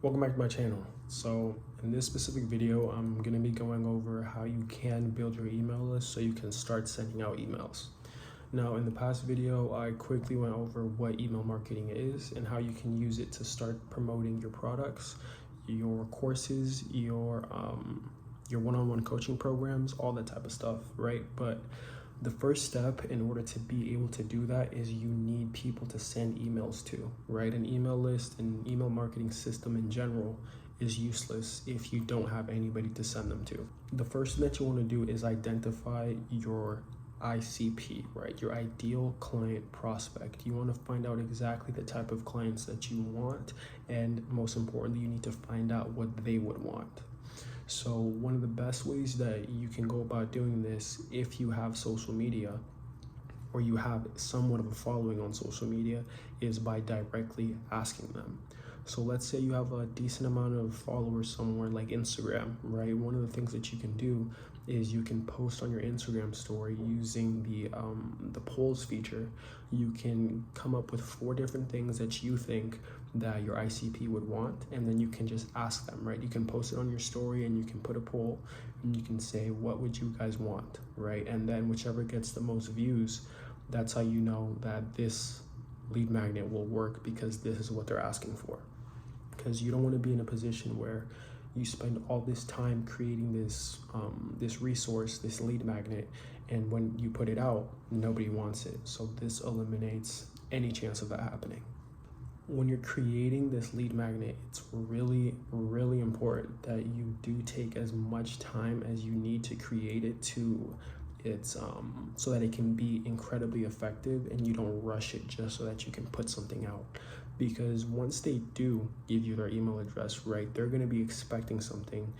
Welcome back to my channel. So in this specific video, I'm going to be going over how you can build your email list so you can start sending out emails. Now, in the past video, I quickly went over what email marketing is and how you can use it to start promoting your products, your courses, your one-on-one coaching programs, all that type of stuff, right? But the first step in order to be able to do that is you need people to send emails to, right? An email list and email marketing system in general is useless if you don't have anybody to send them to. The first thing that you want to do is identify your ICP, right? Your ideal client prospect. You want to find out exactly the type of clients that you want, and most importantly, you need to find out what they would want. So one of the best ways that you can go about doing this, if you have social media or you have somewhat of a following on social media, is by directly asking them. So let's say you have a decent amount of followers somewhere like Instagram, right? One of the things that you can do is you can post on your Instagram story using the polls feature. You can come up with 4 different things that you think that your ICP would want, and then you can just ask them, right? You can post it on your story and you can put a poll and you can say, what would you guys want, right? And then whichever gets the most views, that's how you know that this lead magnet will work, because this is what they're asking for. Because you don't want to be in a position where you spend all this time creating this resource, this lead magnet, and when you put it out, nobody wants it. So this eliminates any chance of that happening. When you're creating this lead magnet, it's really, really important that you do take as much time as you need to create it so that it can be incredibly effective and you don't rush it just so that you can put something out. Because once they do give you their email address, right, they're going to be expecting something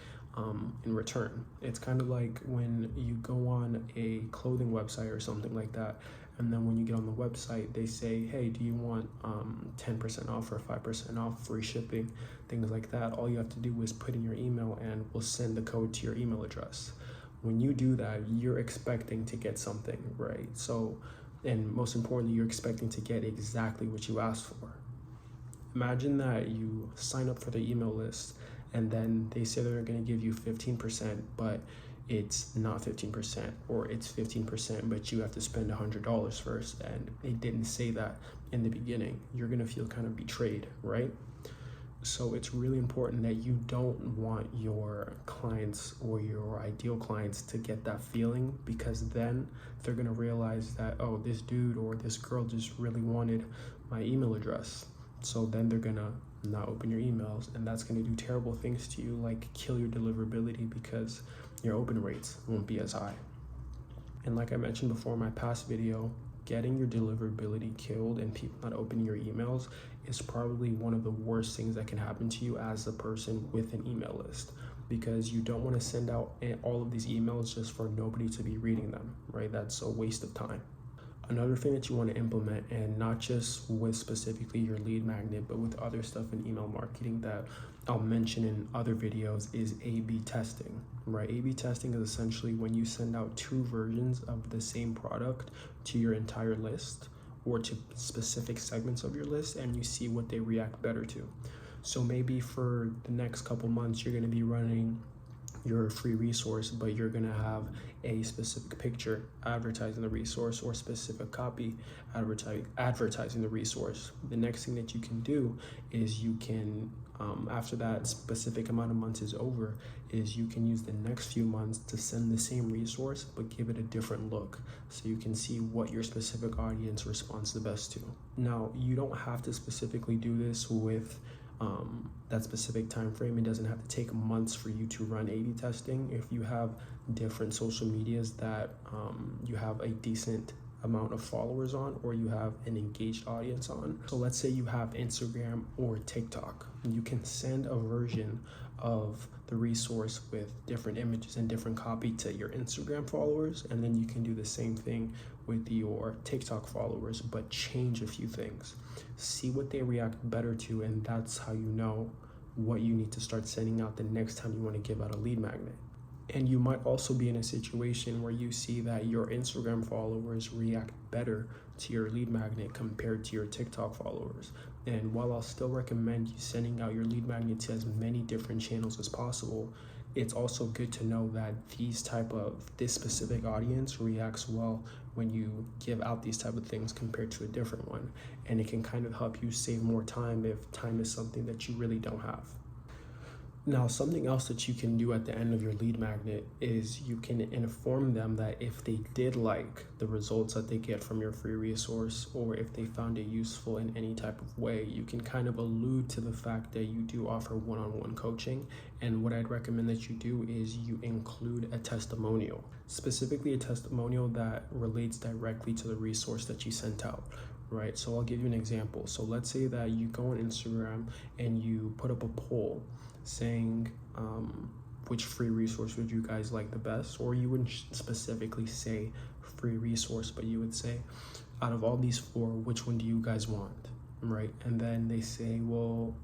in return. It's kind of like when you go on a clothing website or something like that, and then when you get on the website, they say, hey, do you want 10% off or 5% off, free shipping, things like that. All you have to do is put in your email and we'll send the code to your email address. When you do that, you're expecting to get something, right? So, and most importantly, you're expecting to get exactly what you asked for. Imagine that you sign up for the email list and then they say they're going to give you 15%, but it's not 15%, or it's 15%, but you have to spend $100 first, and they didn't say that in the beginning. You're going to feel kind of betrayed, right? So it's really important that you don't want your clients or your ideal clients to get that feeling, because then they're going to realize that, oh, this dude or this girl just really wanted my email address. So then they're gonna not open your emails, and that's gonna do terrible things to you, like kill your deliverability, because your open rates won't be as high. And like I mentioned before in my past video, getting your deliverability killed and people not opening your emails is probably one of the worst things that can happen to you as a person with an email list, because you don't want to send out all of these emails just for nobody to be reading them, right? That's a waste of time. Another thing that you want to implement, and not just with specifically your lead magnet, but with other stuff in email marketing that I'll mention in other videos, is A/B testing, right? A/B testing is essentially when you send out 2 versions of the same product to your entire list or to specific segments of your list, and you see what they react better to. So maybe for the next couple months, you're going to be running your free resource, but you're going to have a specific picture advertising the resource, or specific copy advertising the resource. The next thing that you can do is you can, after that specific amount of months is over, is you can use the next few months to send the same resource but give it a different look, so you can see what your specific audience responds the best to. Now, you don't have to specifically do this with that specific time frame. It doesn't have to take months for you to run A/B testing. If you have different social medias that you have a decent amount of followers on, or you have an engaged audience on, so let's say you have Instagram or TikTok, you can send a version of the resource with different images and different copy to your Instagram followers, and then you can do the same thing with your TikTok followers, but change a few things. See what they react better to, and that's how you know what you need to start sending out the next time you want to give out a lead magnet. And you might also be in a situation where you see that your Instagram followers react better to your lead magnet compared to your TikTok followers. And while I'll still recommend you sending out your lead magnet to as many different channels as possible, it's also good to know that this specific audience reacts well when you give out these type of things compared to a different one. And it can kind of help you save more time if time is something that you really don't have. Now, something else that you can do at the end of your lead magnet is you can inform them that if they did like the results that they get from your free resource, or if they found it useful in any type of way, you can kind of allude to the fact that you do offer one-on-one coaching. And what I'd recommend that you do is you include a testimonial, specifically a testimonial that relates directly to the resource that you sent out. Right, so I'll give you an example. So let's say that you go on Instagram and you put up a poll saying which free resource would you guys like the best, or you wouldn't specifically say free resource, but you would say, out of all these 4, which one do you guys want, right? And then they say, well,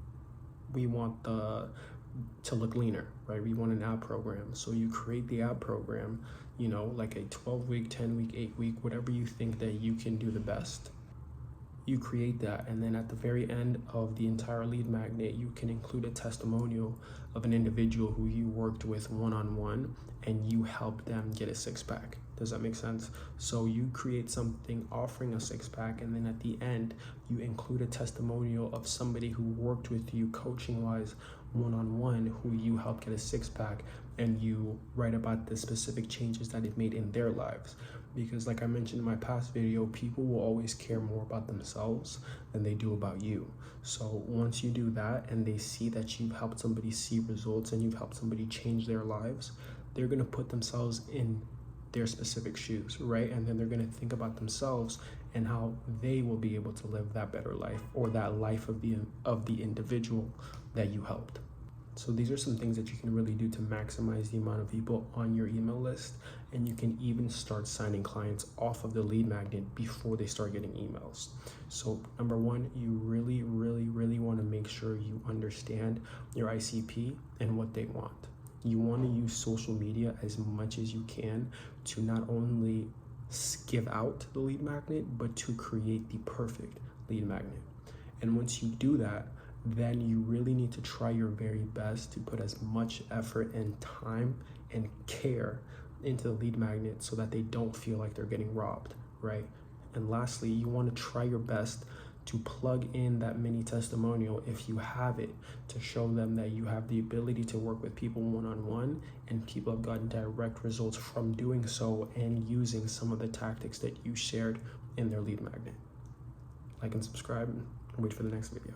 we want to look leaner, right? We want an ab program. So you create the ab program, like a 12-week, 10-week, 8-week, whatever you think that you can do the best. You create that, and then at the very end of the entire lead magnet, you can include a testimonial of an individual who you worked with one-on-one and you helped them get a 6-pack. Does that make sense? So you create something offering a 6-pack, and then at the end, you include a testimonial of somebody who worked with you coaching-wise one-on-one, who you helped get a 6-pack, and you write about the specific changes that it made in their lives. Because like I mentioned in my past video, people will always care more about themselves than they do about you. So once you do that and they see that you've helped somebody see results and you've helped somebody change their lives, they're going to put themselves in their specific shoes, right? And then they're going to think about themselves and how they will be able to live that better life, or that life of the individual that you helped. So these are some things that you can really do to maximize the amount of people on your email list, and you can even start signing clients off of the lead magnet before they start getting emails. So number 1, you really, really, really want to make sure you understand your ICP and what they want. You want to use social media as much as you can to not only give out the lead magnet, but to create the perfect lead magnet. And once you do that, then you really need to try your very best to put as much effort and time and care into the lead magnet so that they don't feel like they're getting robbed, right? And lastly, you want to try your best to plug in that mini testimonial, if you have it, to show them that you have the ability to work with people one-on-one, and people have gotten direct results from doing so and using some of the tactics that you shared in their lead magnet. Like and subscribe, and wait for the next video.